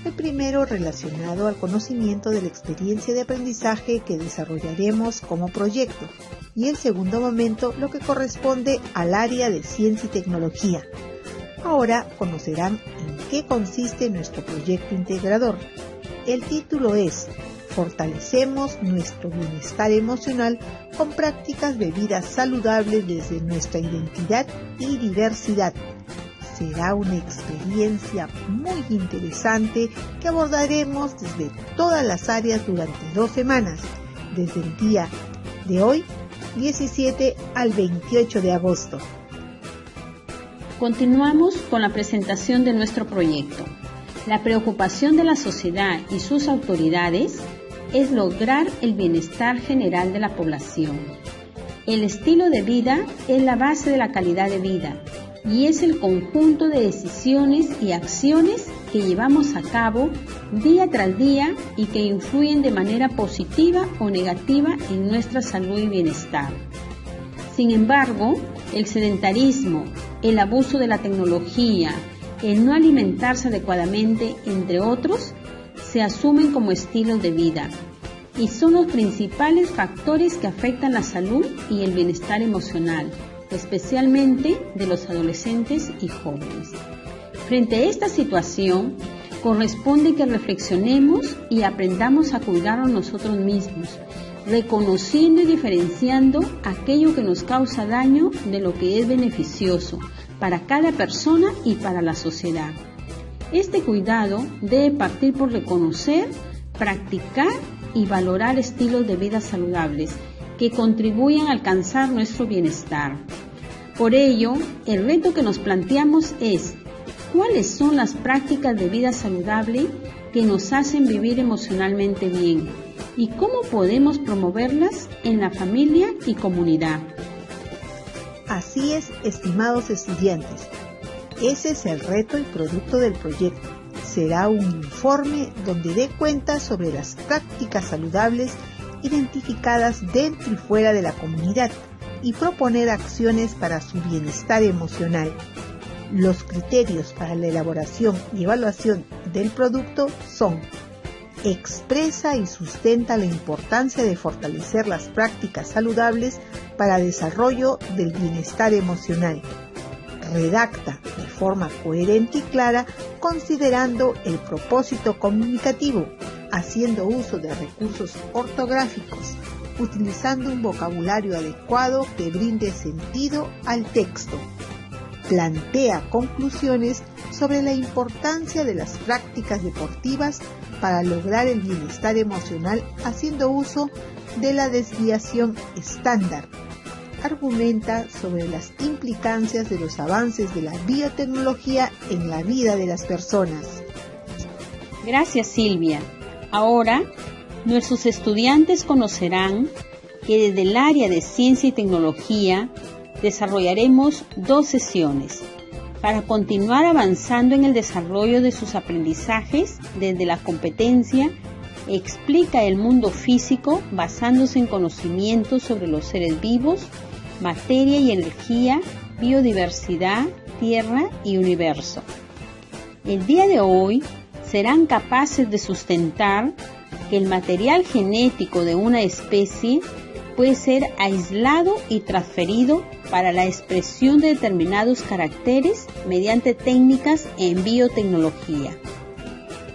El primero relacionado al conocimiento de la experiencia de aprendizaje que desarrollaremos como proyecto, y el segundo momento lo que corresponde al área de ciencia y tecnología. Ahora conocerán en qué consiste nuestro proyecto integrador. El título es Fortalecemos nuestro bienestar emocional con prácticas de vida saludables desde nuestra identidad y diversidad. Será una experiencia muy interesante que abordaremos desde todas las áreas durante 2 semanas, desde el día de hoy, 17 al 28 de agosto. Continuamos con la presentación de nuestro proyecto. La preocupación de la sociedad y sus autoridades es lograr el bienestar general de la población. El estilo de vida es la base de la calidad de vida y es el conjunto de decisiones y acciones que llevamos a cabo día tras día y que influyen de manera positiva o negativa en nuestra salud y bienestar. Sin embargo, el sedentarismo, el abuso de la tecnología, el no alimentarse adecuadamente, entre otros, se asumen como estilos de vida y son los principales factores que afectan la salud y el bienestar emocional, especialmente de los adolescentes y jóvenes. Frente a esta situación, corresponde que reflexionemos y aprendamos a cuidarnos nosotros mismos, reconociendo y diferenciando aquello que nos causa daño de lo que es beneficioso para cada persona y para la sociedad. Este cuidado debe partir por reconocer, practicar y valorar estilos de vida saludables que contribuyan a alcanzar nuestro bienestar. Por ello, el reto que nos planteamos es: ¿cuáles son las prácticas de vida saludable que nos hacen vivir emocionalmente bien? ¿Y cómo podemos promoverlas en la familia y comunidad? Así es, estimados estudiantes. Ese es el reto y producto del proyecto. Será un informe donde dé cuenta sobre las prácticas saludables identificadas dentro y fuera de la comunidad y proponer acciones para su bienestar emocional. Los criterios para la elaboración y evaluación del producto son: expresa y sustenta la importancia de fortalecer las prácticas saludables para desarrollo del bienestar emocional. Redacta de forma coherente y clara, considerando el propósito comunicativo, haciendo uso de recursos ortográficos, utilizando un vocabulario adecuado que brinde sentido al texto. Plantea conclusiones sobre la importancia de las prácticas deportivas para lograr el bienestar emocional haciendo uso de la desviación estándar. Argumenta sobre las implicancias de los avances de la biotecnología en la vida de las personas. Gracias, Silvia. Ahora, nuestros estudiantes conocerán que desde el área de ciencia y tecnología desarrollaremos 2 sesiones para continuar avanzando en el desarrollo de sus aprendizajes desde la competencia. Explica el mundo físico basándose en conocimientos sobre los seres vivos, materia y energía, biodiversidad, tierra y universo. El día de hoy serán capaces de sustentar que el material genético de una especie puede ser aislado y transferido para la expresión de determinados caracteres mediante técnicas en biotecnología.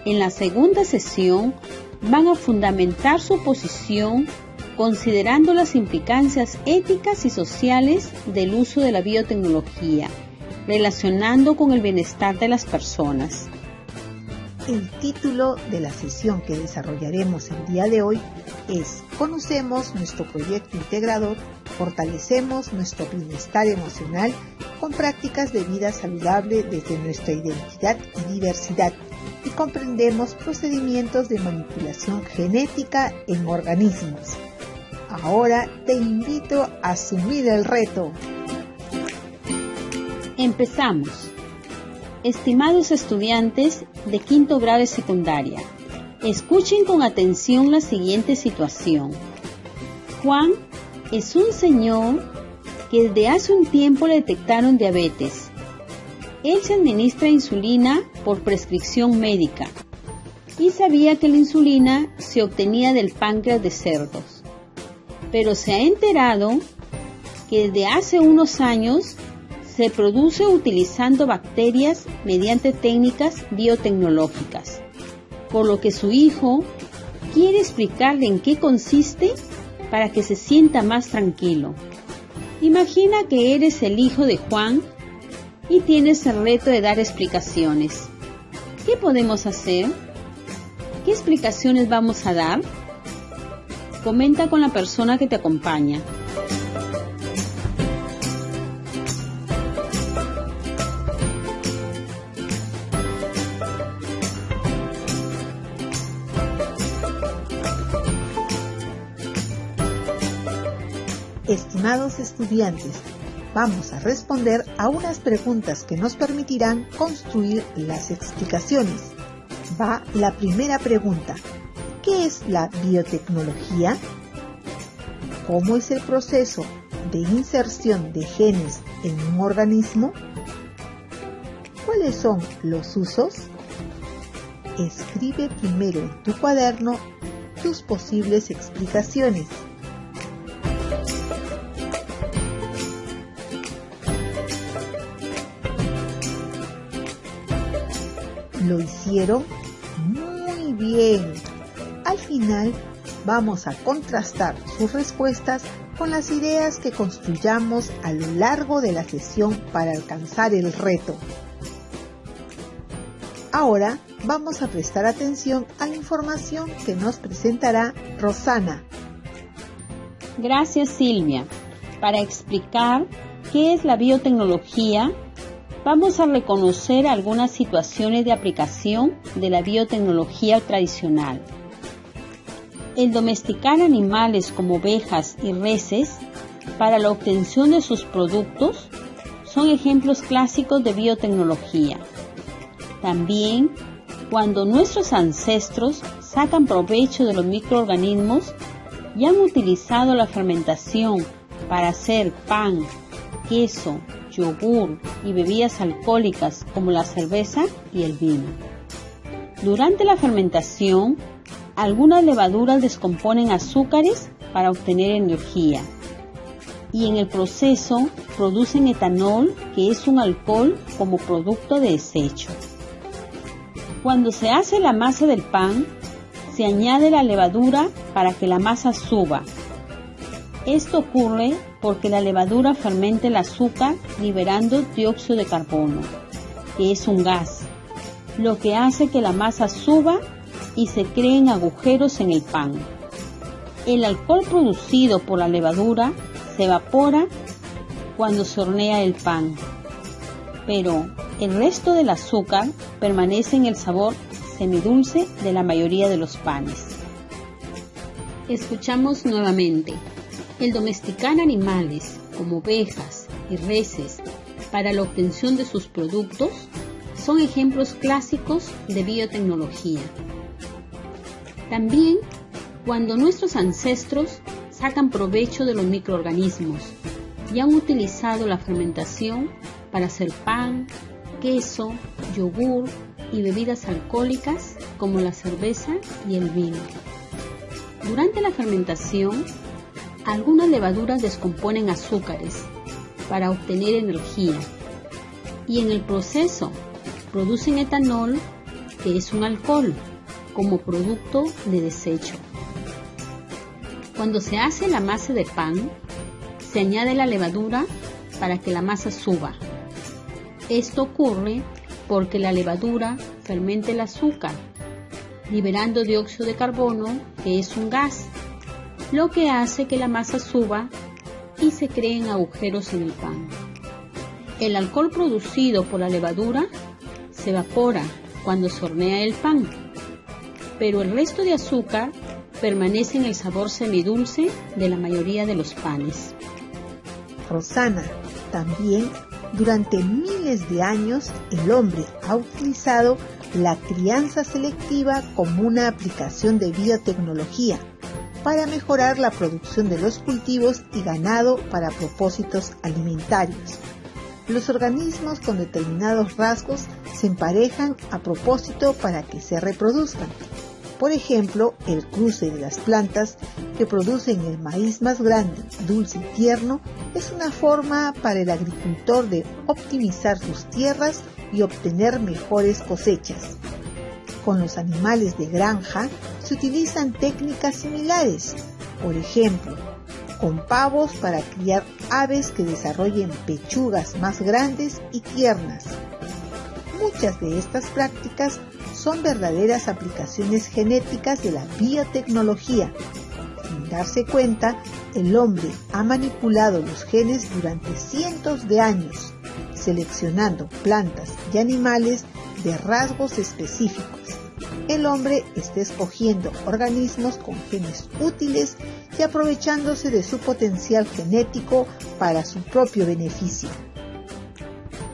En la segunda sesión van a fundamentar su posición considerando las implicancias éticas y sociales del uso de la biotecnología, relacionando con el bienestar de las personas. El título de la sesión que desarrollaremos el día de hoy es Conocemos nuestro proyecto integrador, fortalecemos nuestro bienestar emocional con prácticas de vida saludable desde nuestra identidad y diversidad, y comprendemos procedimientos de manipulación genética en organismos. Ahora te invito a asumir el reto. Empezamos. Estimados estudiantes de 5º grado de secundaria, escuchen con atención la siguiente situación. Juan es un señor que desde hace un tiempo le detectaron diabetes. Él se administra insulina por prescripción médica. y sabía que la insulina se obtenía del páncreas de cerdos. Pero se ha enterado que desde hace unos años se produce utilizando bacterias mediante técnicas biotecnológicas, por lo que su hijo quiere explicarle en qué consiste para que se sienta más tranquilo. Imagina que eres el hijo de Juan y tienes el reto de dar explicaciones. ¿Qué podemos hacer? ¿Qué explicaciones vamos a dar? Comenta con la persona que te acompaña. Estimados estudiantes, vamos a responder a unas preguntas que nos permitirán construir las explicaciones. Va la primera pregunta. ¿Qué es la biotecnología? ¿Cómo es el proceso de inserción de genes en un organismo? ¿Cuáles son los usos? Escribe primero en tu cuaderno tus posibles explicaciones. Lo hicieron muy bien. Al final vamos a contrastar sus respuestas con las ideas que construyamos a lo largo de la sesión para alcanzar el reto. Ahora vamos a prestar atención a la información que nos presentará Rosana. Gracias, Silvia. Para explicar qué es la biotecnología, vamos a reconocer algunas situaciones de aplicación de la biotecnología tradicional. El domesticar animales como ovejas y reses para la obtención de sus productos son ejemplos clásicos de biotecnología. También, cuando nuestros ancestros sacan provecho de los microorganismos y han utilizado la fermentación para hacer pan, queso, yogur y bebidas alcohólicas como la cerveza y el vino. Durante la fermentación, algunas levaduras descomponen azúcares para obtener energía y en el proceso producen etanol, que es un alcohol como producto de desecho. Cuando se hace la masa del pan, se añade la levadura para que la masa suba. Esto ocurre porque la levadura fermenta el azúcar liberando dióxido de carbono, que es un gas, lo que hace que la masa suba y se creen agujeros en el pan. El alcohol producido por la levadura se evapora cuando se hornea el pan, pero el resto del azúcar permanece en el sabor semidulce de la mayoría de los panes. Escuchamos nuevamente. El domesticar animales como ovejas y reses para la obtención de sus productos son ejemplos clásicos de biotecnología. También, cuando nuestros ancestros sacan provecho de los microorganismos y han utilizado la fermentación para hacer pan, queso, yogur y bebidas alcohólicas como la cerveza y el vino. Durante la fermentación, algunas levaduras descomponen azúcares para obtener energía y en el proceso producen etanol, que es un alcohol, como producto de desecho. Cuando se hace la masa de pan, se añade la levadura para que la masa suba. Esto ocurre porque la levadura fermenta el azúcar, liberando dióxido de carbono, que es un gas, lo que hace que la masa suba y se creen agujeros en el pan. El alcohol producido por la levadura se evapora cuando se hornea el pan, pero el resto de azúcar permanece en el sabor semidulce de la mayoría de los panes. Rosana, también durante miles de años el hombre ha utilizado la crianza selectiva como una aplicación de biotecnología para mejorar la producción de los cultivos y ganado para propósitos alimentarios. Los organismos con determinados rasgos se emparejan a propósito para que se reproduzcan. Por ejemplo, el cruce de las plantas que producen el maíz más grande, dulce y tierno es una forma para el agricultor de optimizar sus tierras y obtener mejores cosechas. Con los animales de granja se utilizan técnicas similares, por ejemplo, con pavos para criar aves que desarrollen pechugas más grandes y tiernas. Muchas de estas prácticas son verdaderas aplicaciones genéticas de la biotecnología. Sin darse cuenta, el hombre ha manipulado los genes durante cientos de años, seleccionando plantas y animales de rasgos específicos. El hombre está escogiendo organismos con genes útiles y aprovechándose de su potencial genético para su propio beneficio.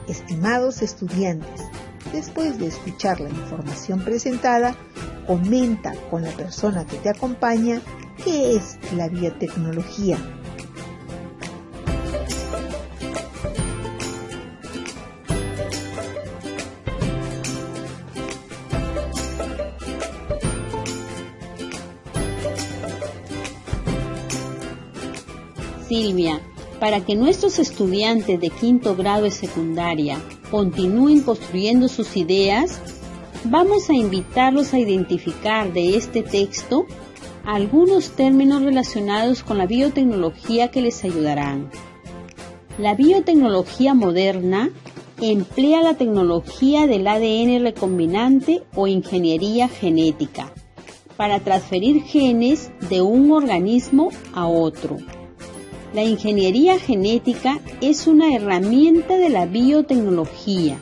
Estimados estudiantes, después de escuchar la información presentada, comenta con la persona que te acompaña qué es la biotecnología. Silvia, para que nuestros estudiantes de quinto grado de secundaria continúen construyendo sus ideas, vamos a invitarlos a identificar de este texto algunos términos relacionados con la biotecnología que les ayudarán. La biotecnología moderna emplea la tecnología del ADN recombinante o ingeniería genética para transferir genes de un organismo a otro. La ingeniería genética es una herramienta de la biotecnología.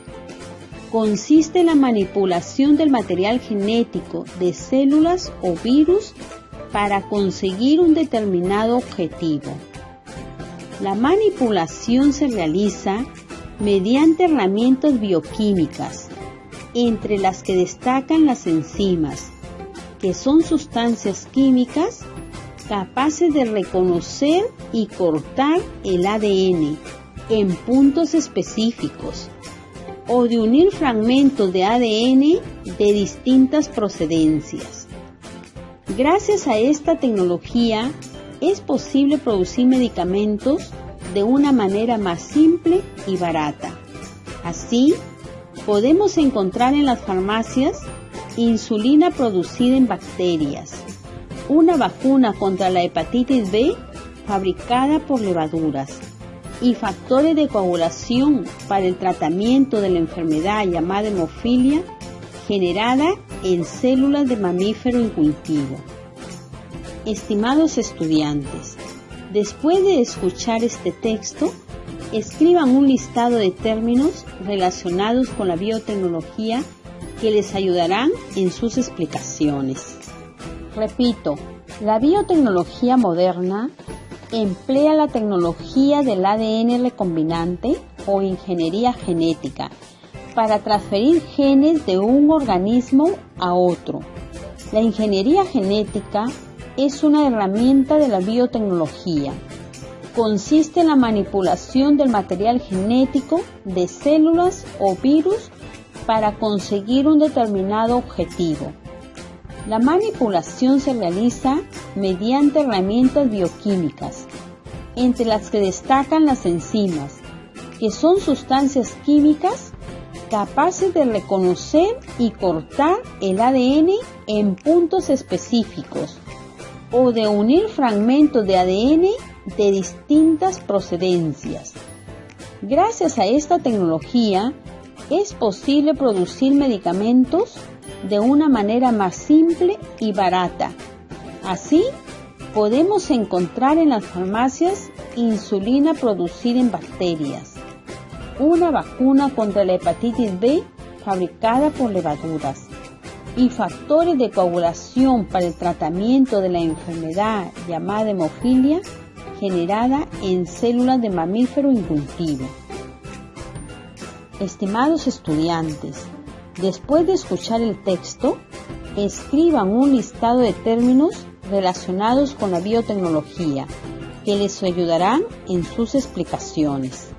Consiste en la manipulación del material genético de células o virus para conseguir un determinado objetivo. La manipulación se realiza mediante herramientas bioquímicas, entre las que destacan las enzimas, que son sustancias químicas capaces de reconocer y cortar el ADN en puntos específicos o de unir fragmentos de ADN de distintas procedencias. Gracias a esta tecnología es posible producir medicamentos de una manera más simple y barata. Así, podemos encontrar en las farmacias insulina producida en bacterias, una vacuna contra la hepatitis B fabricada por levaduras y factores de coagulación para el tratamiento de la enfermedad llamada hemofilia generada en células de mamífero en cultivo. Estimados estudiantes, después de escuchar este texto, escriban un listado de términos relacionados con la biotecnología que les ayudarán en sus explicaciones. Repito, la biotecnología moderna emplea la tecnología del ADN recombinante o ingeniería genética para transferir genes de un organismo a otro. La ingeniería genética es una herramienta de la biotecnología. Consiste en la manipulación del material genético de células o virus para conseguir un determinado objetivo. La manipulación se realiza mediante herramientas bioquímicas, entre las que destacan las enzimas, que son sustancias químicas capaces de reconocer y cortar el ADN en puntos específicos o de unir fragmentos de ADN de distintas procedencias. Gracias a esta tecnología es posible producir medicamentos de una manera más simple y barata. Así, podemos encontrar en las farmacias insulina producida en bacterias, una vacuna contra la hepatitis B fabricada por levaduras y factores de coagulación para el tratamiento de la enfermedad llamada hemofilia generada en células de mamífero en cultivo. Estimados estudiantes, después de escuchar el texto, escriban un listado de términos relacionados con la biotecnología que les ayudarán en sus explicaciones.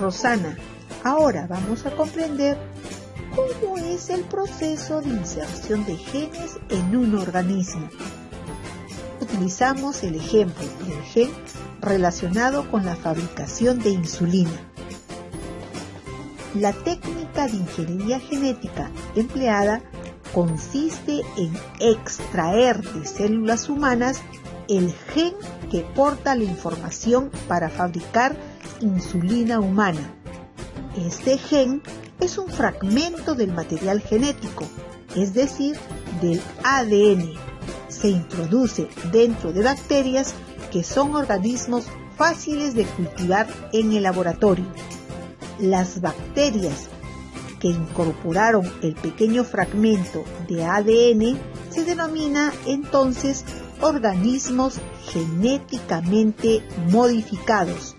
Rosana, ahora vamos a comprender cómo es el proceso de inserción de genes en un organismo. Utilizamos el ejemplo del gen relacionado con la fabricación de insulina. La técnica de ingeniería genética empleada consiste en extraer de células humanas el gen que porta la información para fabricar insulina humana. Este gen es un fragmento del material genético, es decir, del ADN. Se introduce dentro de bacterias que son organismos fáciles de cultivar en el laboratorio. Las bacterias que incorporaron el pequeño fragmento de ADN se denomina entonces organismos genéticamente modificados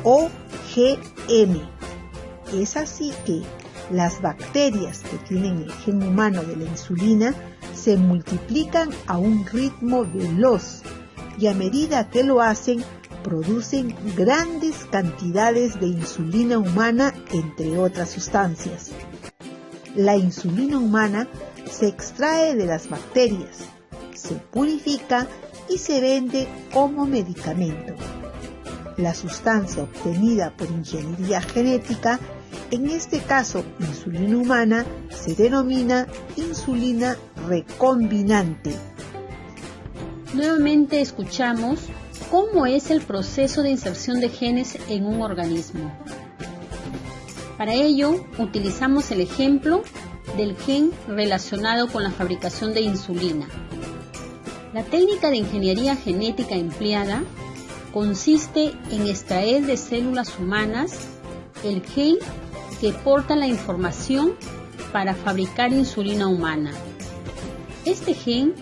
o GM. Es así que las bacterias que tienen el gen humano de la insulina se multiplican a un ritmo veloz y a medida que lo hacen producen grandes cantidades de insulina humana, entre otras sustancias. La insulina humana se extrae de las bacterias, se purifica y se vende como medicamento. La sustancia obtenida por ingeniería genética, en este caso insulina humana, se denomina insulina recombinante. Nuevamente escuchamos cómo es el proceso de inserción de genes en un organismo. Para ello, utilizamos el ejemplo del gen relacionado con la fabricación de insulina. La técnica de ingeniería genética empleada consiste en extraer de células humanas el gen que porta la información para fabricar insulina humana. Este gen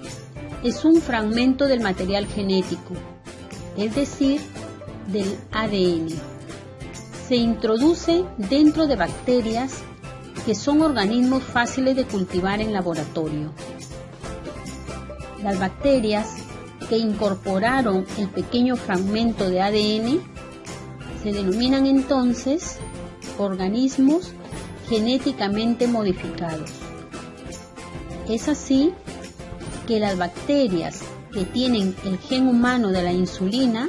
es un fragmento del material genético, es decir, del ADN. Se introduce dentro de bacterias que son organismos fáciles de cultivar en laboratorio. Las bacterias que incorporaron el pequeño fragmento de ADN se denominan entonces organismos genéticamente modificados. Es así que las bacterias que tienen el gen humano de la insulina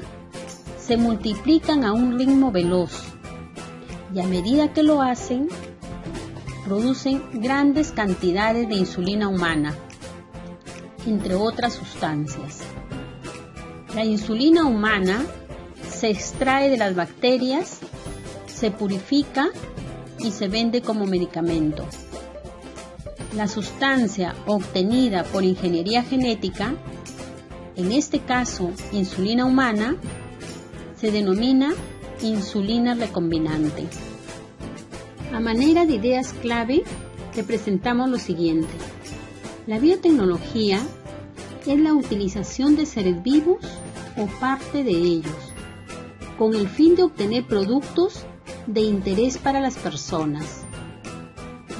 se multiplican a un ritmo veloz y a medida que lo hacen, producen grandes cantidades de insulina humana, entre otras sustancias. La insulina humana se extrae de las bacterias, se purifica y se vende como medicamento. La sustancia obtenida por ingeniería genética, en este caso insulina humana, se denomina insulina recombinante. A manera de ideas clave, te presentamos lo siguiente. La biotecnología es la utilización de seres vivos o parte de ellos, con el fin de obtener productos de interés para las personas.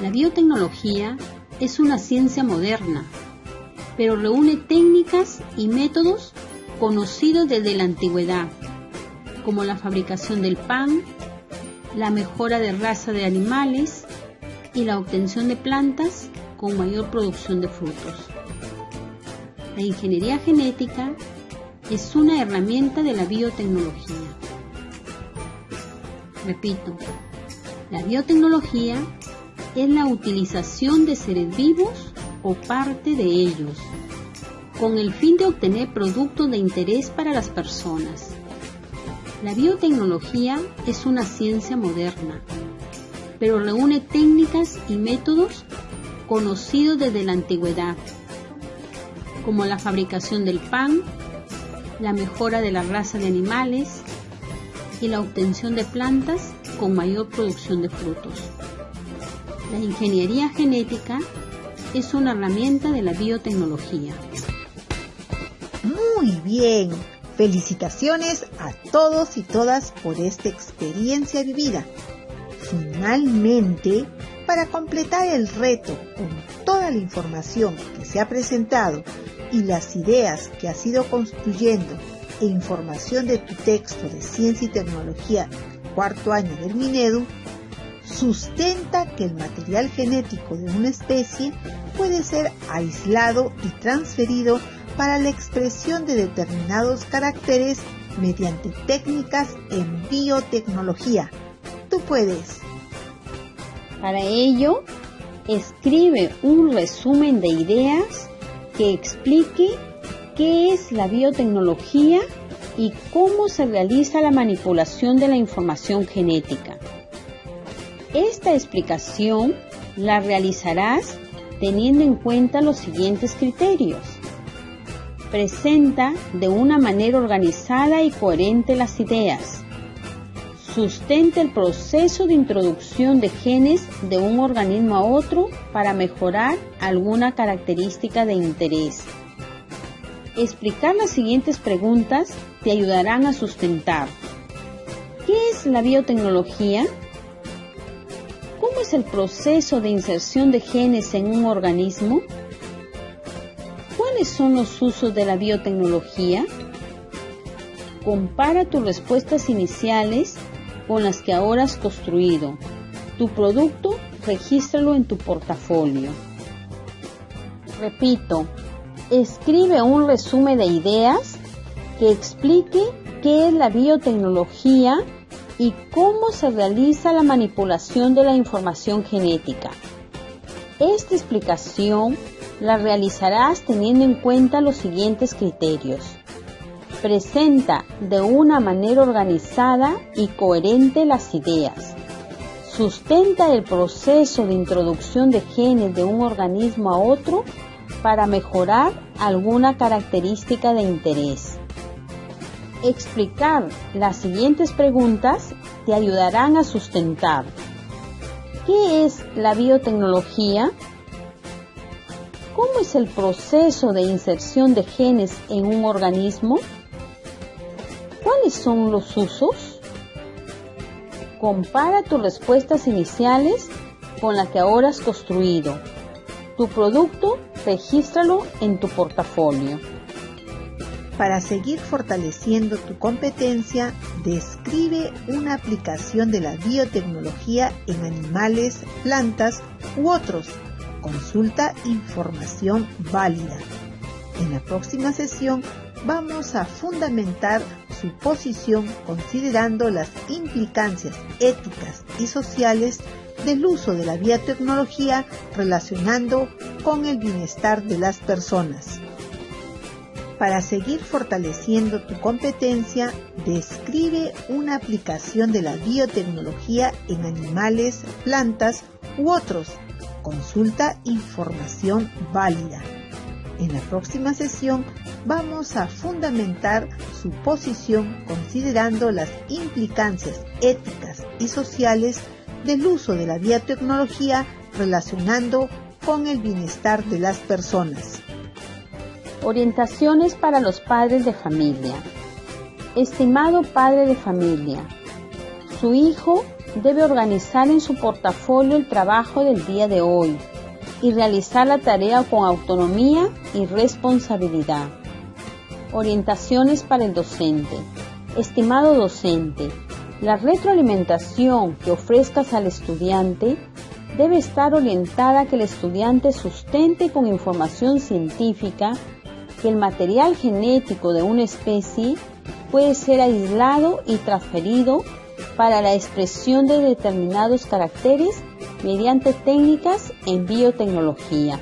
La biotecnología es una ciencia moderna, pero reúne técnicas y métodos conocidos desde la antigüedad, como la fabricación del pan, la mejora de raza de animales y la obtención de plantas con mayor producción de frutos. La ingeniería genética es una herramienta de la biotecnología. Repito, la biotecnología es la utilización de seres vivos o parte de ellos, con el fin de obtener productos de interés para las personas. La biotecnología es una ciencia moderna, pero reúne técnicas y métodos conocidos desde la antigüedad, como la fabricación del pan, la mejora de la raza de animales y la obtención de plantas con mayor producción de frutos. La ingeniería genética es una herramienta de la biotecnología. Muy bien, felicitaciones a todos y todas por esta experiencia vivida. Finalmente, para completar el reto con toda la información que se ha presentado y las ideas que has ido construyendo e información de tu texto de Ciencia y Tecnología cuarto año del Minedu, sustenta que el material genético de una especie puede ser aislado y transferido para la expresión de determinados caracteres mediante técnicas en biotecnología. Tú puedes. Para ello, escribe un resumen de ideas que explique qué es la biotecnología y cómo se realiza la manipulación de la información genética. Esta explicación la realizarás teniendo en cuenta los siguientes criterios. Presenta de una manera organizada y coherente las ideas. Sustenta el proceso de introducción de genes de un organismo a otro para mejorar alguna característica de interés. Explicar las siguientes preguntas te ayudarán a sustentar. ¿Qué es la biotecnología? ¿Cómo es el proceso de inserción de genes en un organismo? ¿Cuáles son los usos de la biotecnología? Compara tus respuestas iniciales con las que ahora has construido. Tu producto, regístralo en tu portafolio. Repito, escribe un resumen de ideas que explique qué es la biotecnología y cómo se realiza la manipulación de la información genética. Esta explicación la realizarás teniendo en cuenta los siguientes criterios. Presenta de una manera organizada y coherente las ideas. Sustenta el proceso de introducción de genes de un organismo a otro para mejorar alguna característica de interés. Explicar las siguientes preguntas te ayudarán a sustentar. ¿Qué es la biotecnología? ¿Cómo es el proceso de inserción de genes en un organismo? ¿Cuáles son los usos? Compara tus respuestas iniciales con las que ahora has construido. Tu producto, regístralo en tu portafolio. Para seguir fortaleciendo tu competencia, describe una aplicación de la biotecnología en animales, plantas u otros. Consulta información válida. En la próxima sesión vamos a fundamentar su posición considerando las implicancias éticas y sociales del uso de la biotecnología relacionando con el bienestar de las personas. Para seguir fortaleciendo tu competencia, describe una aplicación de la biotecnología en animales, plantas u otros. Consulta información válida. En la próxima sesión vamos a fundamentar su posición considerando las implicancias éticas y sociales del uso de la biotecnología relacionando con el bienestar de las personas. Orientaciones para los padres de familia. Estimado padre de familia, su hijo debe organizar en su portafolio el trabajo del día de hoy y realizar la tarea con autonomía y responsabilidad. Orientaciones para el docente. Estimado docente, la retroalimentación que ofrezcas al estudiante debe estar orientada a que el estudiante sustente con información científica que el material genético de una especie puede ser aislado y transferido para la expresión de determinados caracteres mediante técnicas en biotecnología.